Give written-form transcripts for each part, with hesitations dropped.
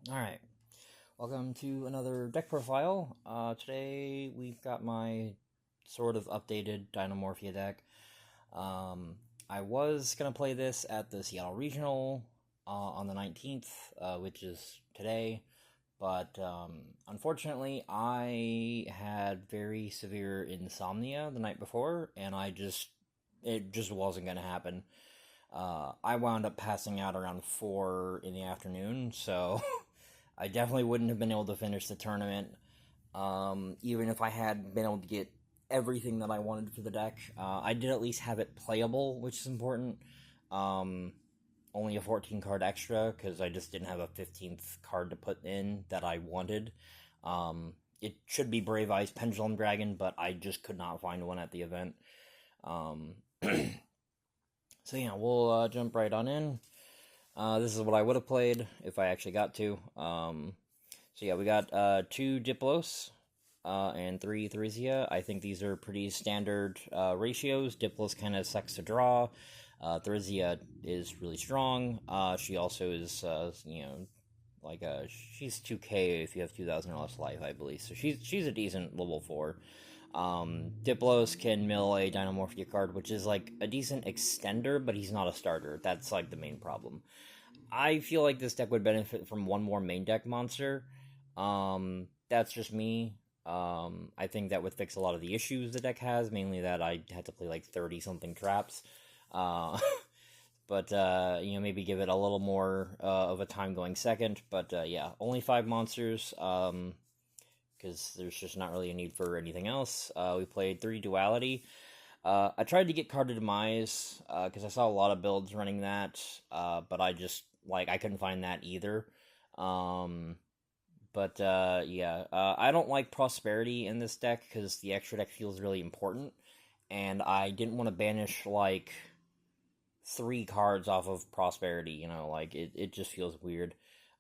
Alright, welcome to another deck profile. Today we've got my sort of updated dinomorphia deck. I was going to play this at the Seattle Regional on the 19th, which is today, but unfortunately I had very severe insomnia the night before, and it just wasn't going to happen. I wound up passing out around 4 in the afternoon, so I definitely wouldn't have been able to finish the tournament, even if I had been able to get everything that I wanted for the deck. I did at least have it playable, which is important. Only a 14 card extra, because I just didn't have a 15th card to put in that I wanted. It should be Brave Eyes Pendulum Dragon, but I just could not find one at the event. So yeah, we'll jump right on in. This is what I would have played if I actually got to. So yeah, we got 2 Diplos and 3 Therizia. I think these are pretty standard ratios. Diplos kind of sucks to draw. Therizia is really strong. She also is, she's 2k if you have 2,000 or less life, I believe. So she's a decent level 4. Diplos can mill a dinomorphia card, which is like a decent extender, but he's not a starter. That's like the main problem. I feel like this deck would benefit from one more main deck monster. That's just me. I think that would fix a lot of the issues the deck has, mainly that I had to play like 30 something traps. But maybe give it a little more of a time going second. But yeah, only 5 monsters. Because there's just not really a need for anything else. We played 3 Duality. I tried to get Card of Demise, because I saw a lot of builds running that, but I couldn't find that either. I don't like Prosperity in this deck, because the extra deck feels really important, and I didn't want to banish, 3 cards off of Prosperity, it just feels weird.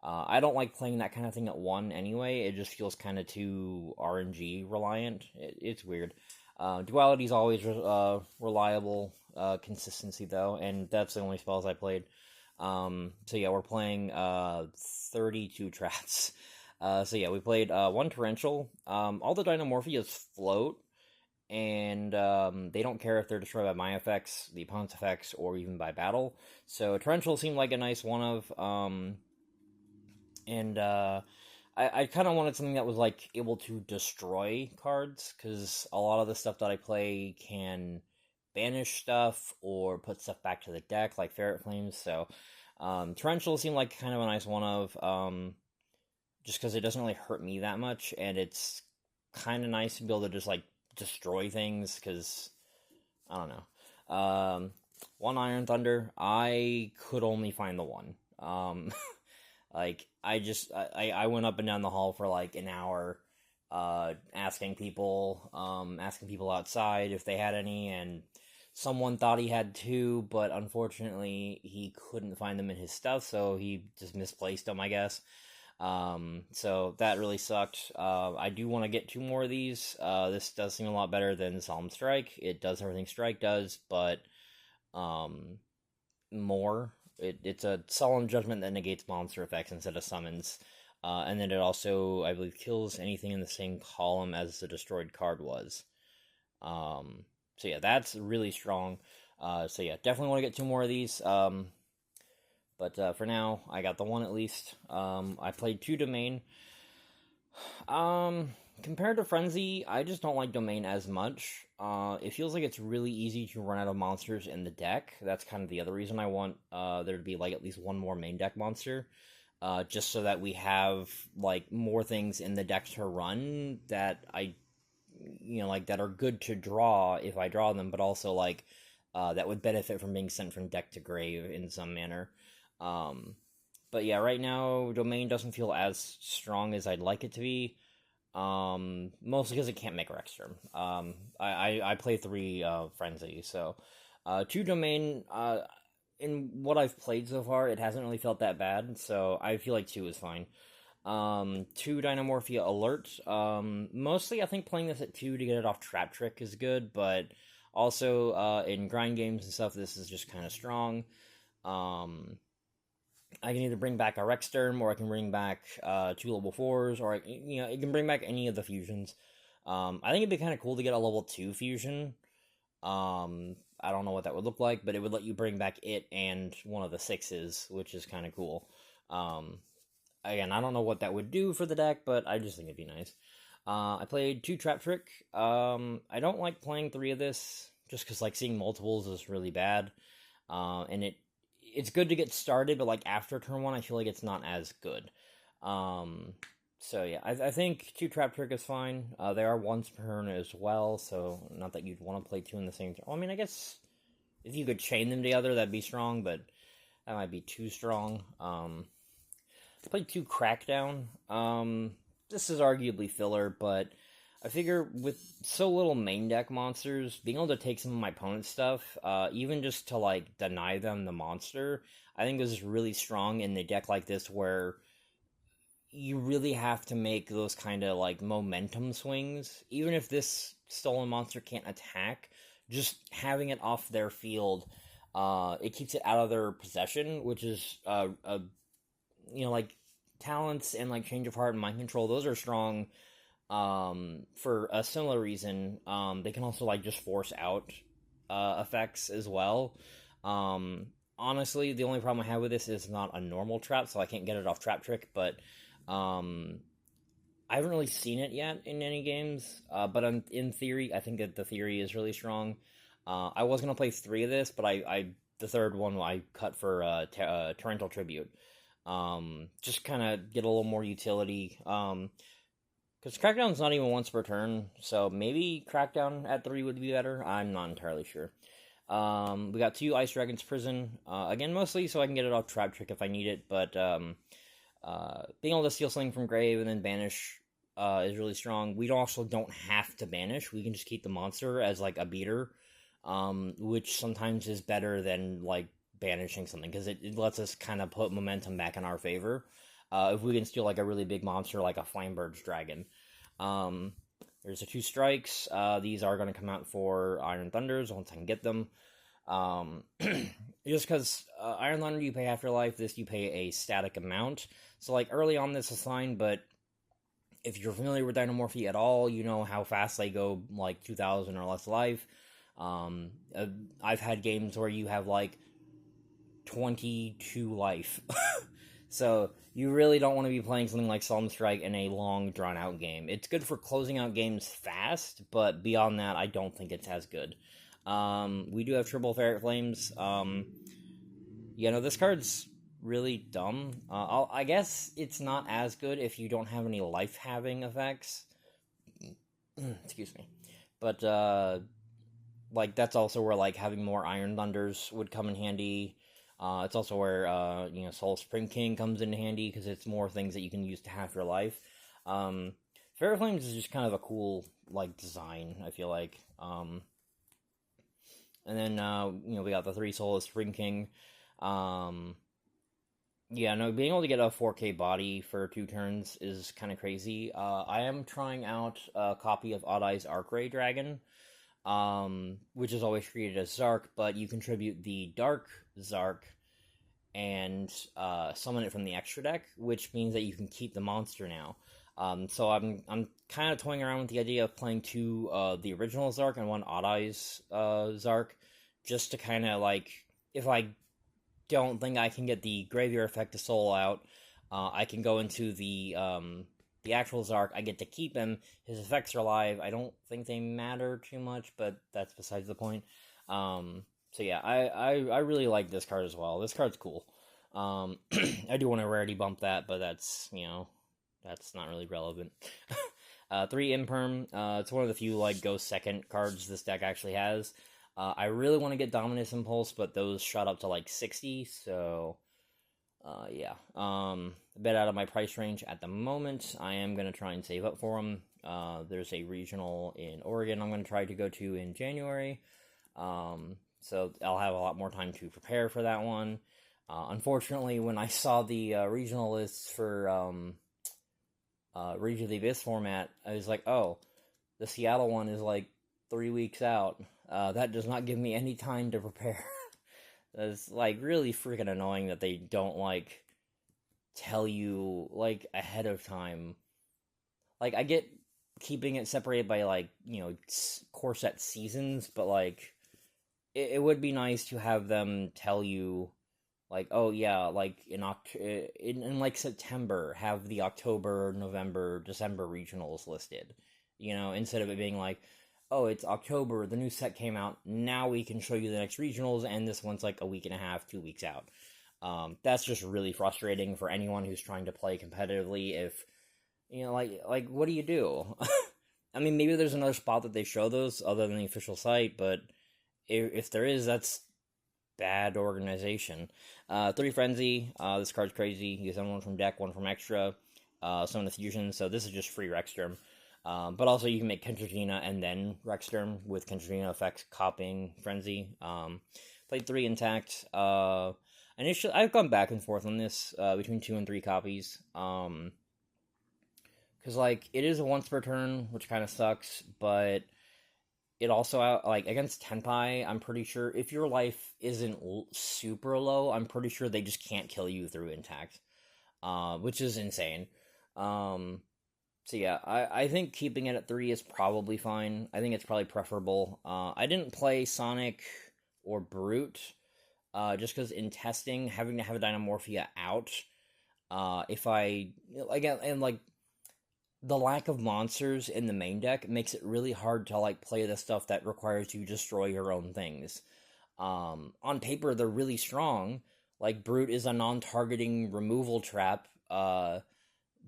I don't like playing that kind of thing at 1 anyway. It just feels kind of too RNG reliant. It's weird. Duality is always reliable consistency, though, and that's the only spells I played. So yeah, we're playing 32 traps. We played 1 Torrential. All the Dinomorphias float, and they don't care if they're destroyed by my effects, the opponent's effects, or even by battle. So Torrential seemed like a nice one of... I kind of wanted something that was, able to destroy cards, because a lot of the stuff that I play can banish stuff, or put stuff back to the deck, like Ferret Flames, so, Torrential seemed like kind of a nice one of, just because it doesn't really hurt me that much, and it's kind of nice to be able to just, destroy things, because, I don't know. 1 Iron Thunder, I could only find the 1. I went up and down the hall for an hour, asking people outside if they had any, and someone thought he had 2, but unfortunately he couldn't find them in his stuff, so he just misplaced them, I guess. So that really sucked. I do want to get 2 more of these. This does seem a lot better than Solemn Strike. It does everything Strike does, but, more. It's a Solemn Judgment that negates monster effects instead of summons. And then it also, I believe, kills anything in the same column as the destroyed card was. So yeah, that's really strong. Definitely want to get 2 more of these. But for now, I got the 1 at least. I played 2 Domain. Compared to Frenzy, I just don't like Domain as much. It feels like it's really easy to run out of monsters in the deck. That's kind of the other reason I want there to be at least 1 more main deck monster. Just so that we have more things in the deck to run that that are good to draw if I draw them, but also that would benefit from being sent from deck to grave in some manner. But yeah, right now Domain doesn't feel as strong as I'd like it to be. Mostly because it can't make Rexterm. I play 3 Frenzy, so 2 Domain, in what I've played so far, it hasn't really felt that bad, so I feel like 2 is fine. 2 Dinomorphia Alert, mostly I think playing this at 2 to get it off Trap Trick is good, but also in grind games and stuff, this is just kind of strong. I can either bring back a Rexterm, or I can bring back 2 level 4s, or it can bring back any of the fusions. I think it'd be kind of cool to get a level 2 fusion. I don't know what that would look like, but it would let you bring back it and one of the 6s, which is kind of cool. Again, I don't know what that would do for the deck, but I just think it'd be nice. I played 2 Trap Trick. I don't like playing 3 of this, just because like seeing multiples is really bad. And it's good to get started, but like after turn 1, I feel like it's not as good. So yeah, I think 2 Trap Trick is fine. They are once per turn as well, so not that you'd want to play 2 in the same turn. Well, I mean, I guess if you could chain them together, that'd be strong, but that might be too strong. I played 2 Crackdown. This is arguably filler, but I figure with so little main deck monsters, being able to take some of my opponent's stuff, even just to like deny them the monster, I think this is really strong in a deck like this where you really have to make those kind of like momentum swings. Even if this stolen monster can't attack, just having it off their field, it keeps it out of their possession, which is like talents and like change of heart and mind control. Those are strong. For a similar reason, they can also like just force out effects as well. Honestly, the only problem I have with this is not a normal trap, so I can't get it off Trap Trick, but I haven't really seen it yet in any games, but in theory, I think that the theory is really strong. I was going to play 3 of this, but the third one I cut for Torrential Tribute. Just kind of get a little more utility. Because Crackdown's not even once per turn, so maybe Crackdown at 3 would be better. I'm not entirely sure. We got 2 Ice Dragon's Prison. Again, mostly so I can get it off Trap Trick if I need it, but being able to steal something from Grave and then banish is really strong. We also don't have to banish. We can just keep the monster as like a beater, which sometimes is better than like banishing something, because it lets us kind of put momentum back in our favor. If we can steal like a really big monster like a Flamebird's Dragon. There's the 2 strikes. These are going to come out for Iron Thunders once I can get them. Just because Iron Thunder you pay Afterlife, this you pay a static amount. So like early on this is fine, but if you're familiar with Dinomorphia at all, you know how fast they go like 2,000 or less life. I've had games where you have like 22 life. So you really don't want to be playing something like Solemn Strike in a long, drawn-out game. It's good for closing out games fast, but beyond that, I don't think it's as good. We do have Triple Ferret Flames. This card's really dumb. I guess it's not as good if you don't have any life-having effects. Excuse me. But, that's also where, having more Iron Thunders would come in handy. It's also where, Soul Spring King comes in handy, because it's more things that you can use to half your life. Ferret Flames is just kind of a cool, design, I feel like. And then, we got the 3 Soulless Spring King. Being able to get a 4K body for 2 turns is kind of crazy. I am trying out a copy of Odd Eye's Arcray Dragon, which is always treated as Zark, but you contribute the Dark Zark and summon it from the extra deck, which means that you can keep the monster now. So I'm kind of toying around with the idea of playing 2 the original Zark and 1 Odd Eye's Zark, just to kind of if I don't think I can get the Graveyard effect to soul out, I can go into the actual Zark. I get to keep him. His effects are alive. I don't think they matter too much, but that's besides the point. I really like this card as well. This card's cool. I do want to rarity bump that, but that's not really relevant. 3 Imperm. It's one of the few Go Second cards this deck actually has. I really want to get Dominus Impulse, but those shot up to 60, so a bit out of my price range at the moment. I am going to try and save up for them. There's a regional in Oregon I'm going to try to go to in January, so I'll have a lot more time to prepare for that one. Unfortunately, when I saw the regional lists for Rage of the Abyss format, I was like, oh, the Seattle one is 3 weeks out. That does not give me any time to prepare. It's really freaking annoying that they don't tell you, like, ahead of time. Like, I get keeping it separated by, like, core set seasons, but, like, it would be nice to have them tell you, like, oh yeah, like in like September, have the October, November, December regionals listed, instead of it being like, oh, it's October, the new set came out, now we can show you the next regionals, and this one's like a week and a half, 2 weeks out. That's just really frustrating for anyone who's trying to play competitively. If like what do you do? I mean, maybe there's another spot that they show those other than the official site, but if there is, that's bad organization. 3 Frenzy, this card's crazy. You get one from deck, one from extra. Some of the fusion, so this is just free Rexterm. But also you can make Kentragina and then Rexterm with Kentragina effects copying Frenzy. Played 3 intact. Initially, I've gone back and forth on this between 2 and 3 copies. Because, like, it is a once per turn, which kind of sucks, but it also, like, against Tenpai, I'm pretty sure if your life isn't super low, I'm pretty sure they just can't kill you through intact, which is insane. So yeah, I think keeping it at 3 is probably fine. I think it's probably preferable. I didn't play Sonic or Brute, just because in testing, having to have a Dinomorphia out, if I, again, and, like, the lack of monsters in the main deck makes it really hard to, like, play the stuff that requires you to destroy your own things. On paper, they're really strong. Like, Brute is a non-targeting removal trap, but,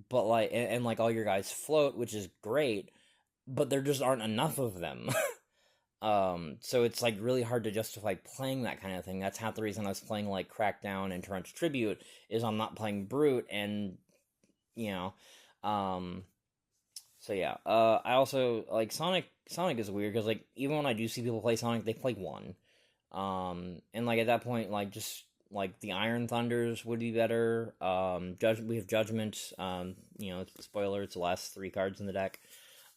like, and like, all your guys float, which is great, but there just aren't enough of them. So it's, like, really hard to justify playing that kind of thing. That's half the reason I was playing, like, Crackdown and Torrential Tribute, is I'm not playing Brute, and, so yeah, I also, like, Sonic is weird, because, like, even when I do see people play Sonic, they play 1. And, like, at that point, like, just, like, the Iron Thunders would be better. We have Judgment, spoiler, it's the last 3 cards in the deck.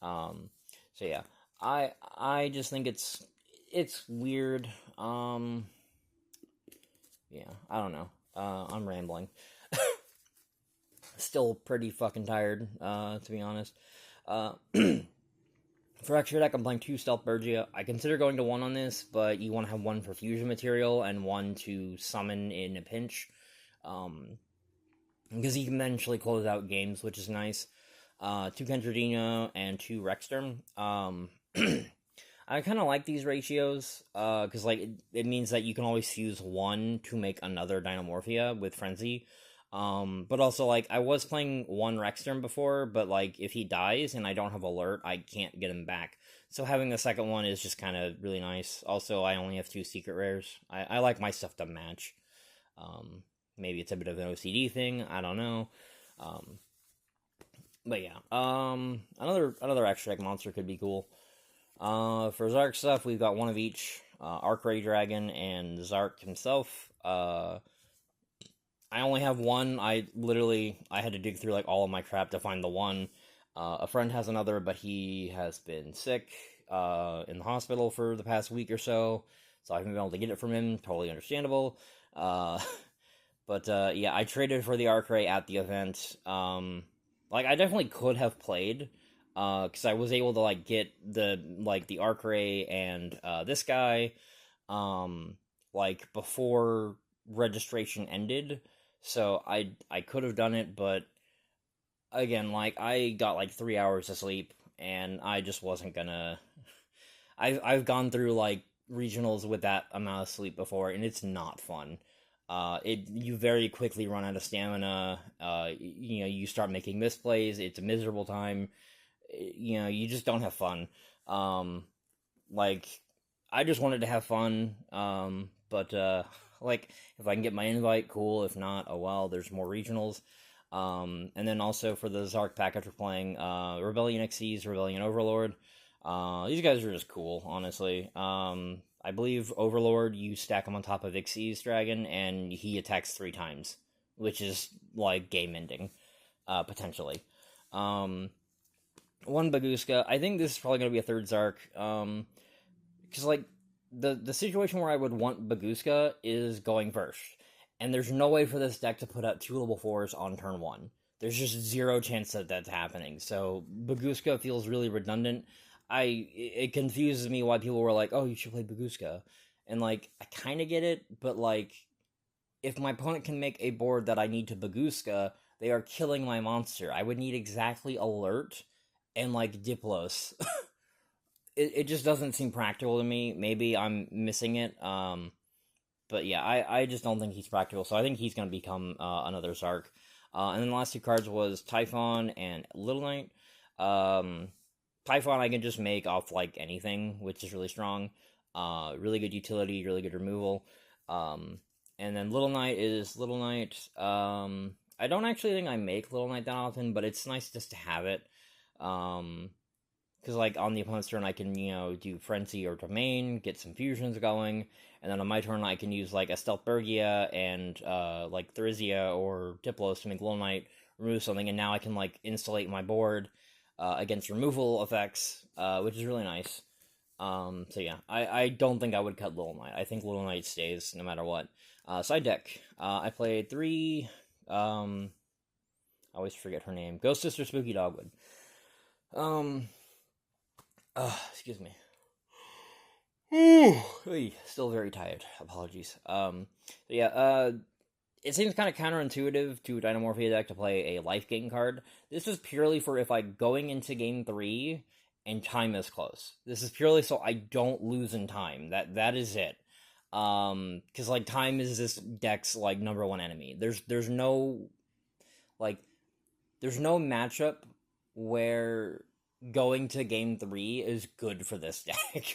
So yeah, I just think it's weird. Yeah, I don't know. I'm rambling. Still pretty fucking tired, to be honest. For extra deck, I'm playing 2 Stealth Bergia. I consider going to 1 on this, but you want to have 1 for fusion material and 1 to summon in a pinch. Because you can eventually close out games, which is nice. 2 Kentragina and 2 Rexterm. I kind of like these ratios, because, like, it means that you can always fuse 1 to make another Dinomorphia with Frenzy. But also, like, I was playing 1 Rexterm before, but, like, if he dies and I don't have alert, I can't get him back. So having the second one is just kind of really nice. Also, I only have 2 secret rares. I like my stuff to match. Maybe it's a bit of an OCD thing, I don't know. But yeah, another extra deck monster could be cool. For Zark stuff, we've got 1 of each, Arcray Dragon and Zark himself. I only have 1. I had to dig through, like, all of my crap to find the 1. A friend has another, but he has been sick, in the hospital for the past week or so, so I haven't been able to get it from him. Totally understandable. But yeah, I traded for the Arcray at the event. Like, I definitely could have played, because I was able to, like, get the Arcray and, this guy, like, before registration ended. So I could have done it, but again, like, I got like 3 hours of sleep, and I just wasn't gonna. I've gone through, like, regionals with that amount of sleep before, and it's not fun. You very quickly run out of stamina. You start making misplays. It's a miserable time. You just don't have fun. Like, I just wanted to have fun. But like, if I can get my invite, cool. If not, oh well, there's more regionals. And then also for the Zark package, we're playing Rebellion Xyz, Rebellion Overlord. These guys are just cool, honestly. I believe Overlord, you stack him on top of Xyz Dragon, and he attacks 3 times, which is, like, game-ending, potentially. 1 Baguska. I think this is probably going to be a 3rd Zark, because, like, the situation where I would want Baguska is going first. and there's no way for this deck to put out 2 level 4s on turn 1. There's just zero chance that that's happening. So Baguska feels really redundant. It confuses me why people were like, "Oh, you should play Baguska," and like I kind of get it, but like if my opponent can make a board that I need to Baguska, they are killing my monster. I would need exactly Alert and like Diplos. It just doesn't seem practical to me. Maybe I'm missing it. But yeah, I just don't think he's practical. So I think he's going to become another Zark. And then the last 2 cards was Typhon and Little Knight. Typhon I can just make off like anything, which is really strong. Really good utility, really good removal. And then Little Knight is Little Knight. I don't actually think I make Little Knight that often, but it's nice just to have it. Because, like, on the opponent's turn, I can, do Frenzy or Domain, get some fusions going, and then on my turn, I can use, like, a Stealth Bergia and, like, Therizia or Diplos to make Little Knight remove something, and now I can, like, installate my board against removal effects, which is really nice. So yeah, I don't think I would cut Little Knight. I think Little Knight stays no matter what. Side deck. I played 3, I always forget her name, Ghost Sister Spooky Dogwood. Excuse me. Still very tired. Apologies. It seems kind of counterintuitive to a Dinomorphia deck to play a life gain card. This is purely for if I'm going into game 3 and time is close. This is purely so I don't lose in time. That is it. Because like time is this deck's like number 1 enemy. There's no matchup where going to game 3 is good for this deck.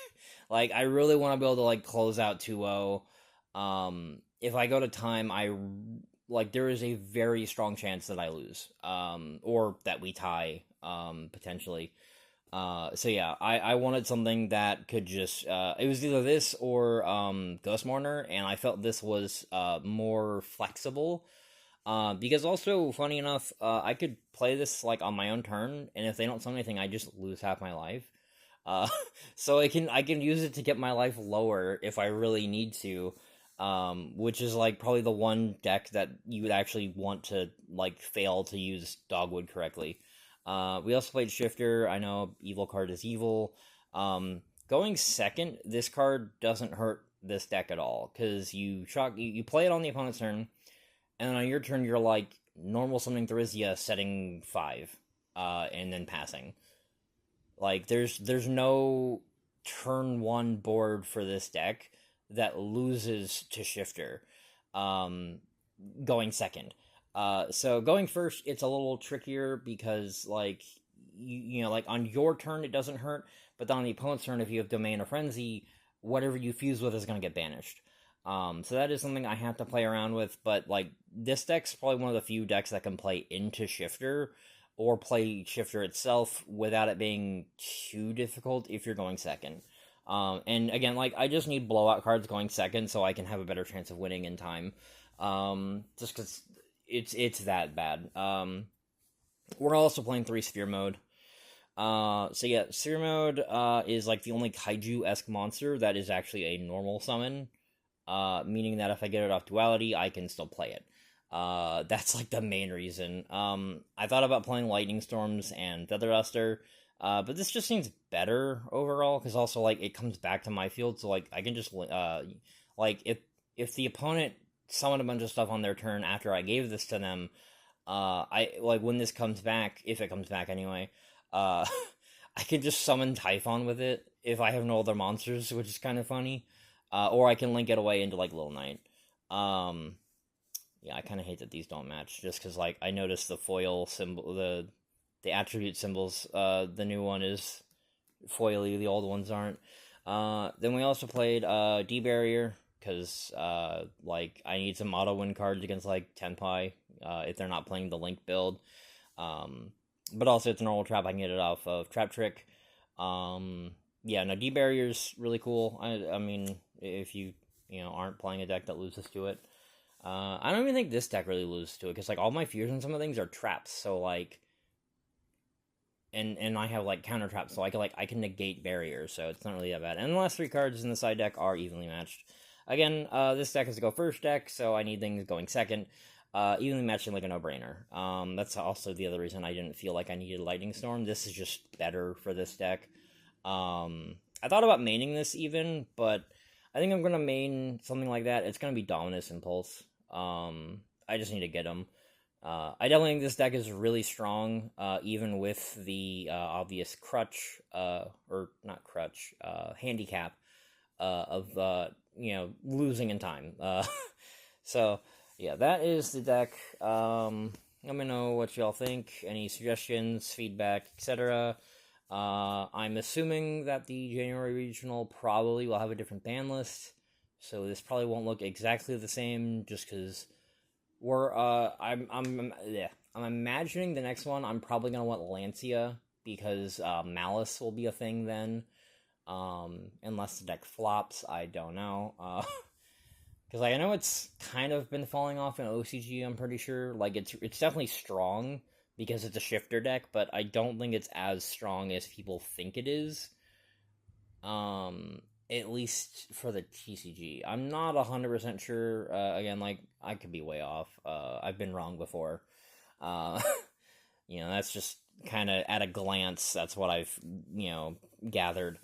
Like, I really want to be able to, like, close out 2-0. If I go to time, there is a very strong chance that I lose. Or that we tie, potentially. So yeah, I wanted something that could just, it was either this or, Ghost Mourner, and I felt this was, more flexible. Because also, funny enough, I could play this, like, on my own turn, and if they don't summon anything, I just lose half my life. So I can use it to get my life lower if I really need to, which is, like, probably the one deck that you would actually want to, like, fail to use Dogwood correctly. We also played Shifter. I know evil card is evil. Going second, this card doesn't hurt this deck at all, because you play it on the opponent's turn, and then on your turn, you're like, normal summoning Therizia, setting 5, and then passing. Like, there's no turn 1 board for this deck that loses to Shifter, going second. So going first, it's a little trickier because, like, like, on your turn, it doesn't hurt, but then on the opponent's turn, if you have Domain or Frenzy, whatever you fuse with is going to get banished. So that is something I have to play around with, but, like, this deck's probably one of the few decks that can play into Shifter, or play Shifter itself without it being too difficult if you're going second. And again, like, I just need blowout cards going second so I can have a better chance of winning in time. Just because it's that bad. We're also playing 3 Sphere Mode. So yeah, Sphere Mode is, like, the only Kaiju-esque monster that is actually a normal summon. Meaning that if I get it off Duality, I can still play it. That's, like, the main reason. I thought about playing Lightning Storms and Feather Duster, but this just seems better overall, because also, like, it comes back to my field, so, like, I can just, like, if the opponent summoned a bunch of stuff on their turn after I gave this to them, when this comes back, if it comes back anyway, I can just summon Typhon with it if I have no other monsters, which is kind of funny. Or I can link it away into, like, Little Knight. Yeah, I kind of hate that these don't match, just because, like, I noticed the foil symbol, the attribute symbols, the new one is foily, the old ones aren't. Then we also played, D-Barrier, because, like, I need some auto-win cards against, like, Tenpai, if they're not playing the Link build. But also, it's a normal trap, I can get it off of Trap Trick. Yeah, no, D-Barrier's really cool. I mean, if you aren't playing a deck that loses to it. I don't even think this deck really loses to it, because, like, all my fears and some of the things are traps, so, like, and I have, like, counter traps, so I can negate barriers, so it's not really that bad. And the last 3 cards in the side deck are evenly matched. Again, this deck is to go first deck, so I need things going second. Evenly matching like a no-brainer. That's also the other reason I didn't feel like I needed Lightning Storm. This is just better for this deck. I thought about maining this even, but I think I'm going to main something like that. It's going to be Dominus Impulse. I just need to get them. I definitely think this deck is really strong, even with the obvious crutch, or not crutch, handicap of losing in time. So yeah, that is the deck. Let me know what y'all think. Any suggestions, feedback, etc. I'm assuming that the January regional probably will have a different ban list, so this probably won't look exactly the same. Just because I'm imagining the next one I'm probably gonna want Lancia because Malice will be a thing then. Unless the deck flops, I don't know. Because I know it's kind of been falling off in OCG. I'm pretty sure. Like it's definitely strong because it's a shifter deck, but I don't think it's as strong as people think it is. At least for the TCG, I'm not 100% sure. Again, like I could be way off. I've been wrong before. That's just kind of at a glance. That's what I've gathered.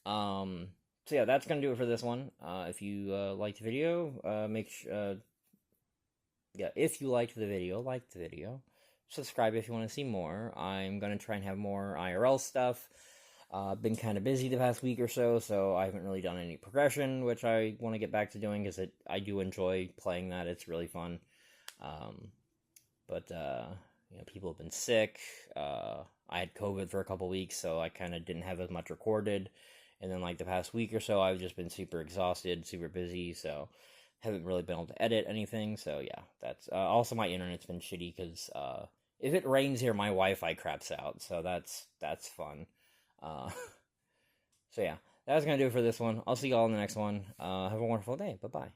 So yeah, that's gonna do it for this one. If you liked the video, if you liked the video, like the video. Subscribe if you want to see more. I'm gonna try and have more IRL stuff. Been kind of busy the past week or so I haven't really done any progression, which I want to get back to doing because I do enjoy playing that. It's really fun. But people have been sick. I had COVID for a couple weeks, so I kind of didn't have as much recorded. And then, like, the past week or so, I've just been super exhausted, super busy, so haven't really been able to edit anything. So, yeah, that's... also, my internet's been shitty, because if it rains here, my Wi-Fi craps out, so that's fun. So, yeah, that's going to do it for this one. I'll see you all in the next one. Have a wonderful day. Bye-bye.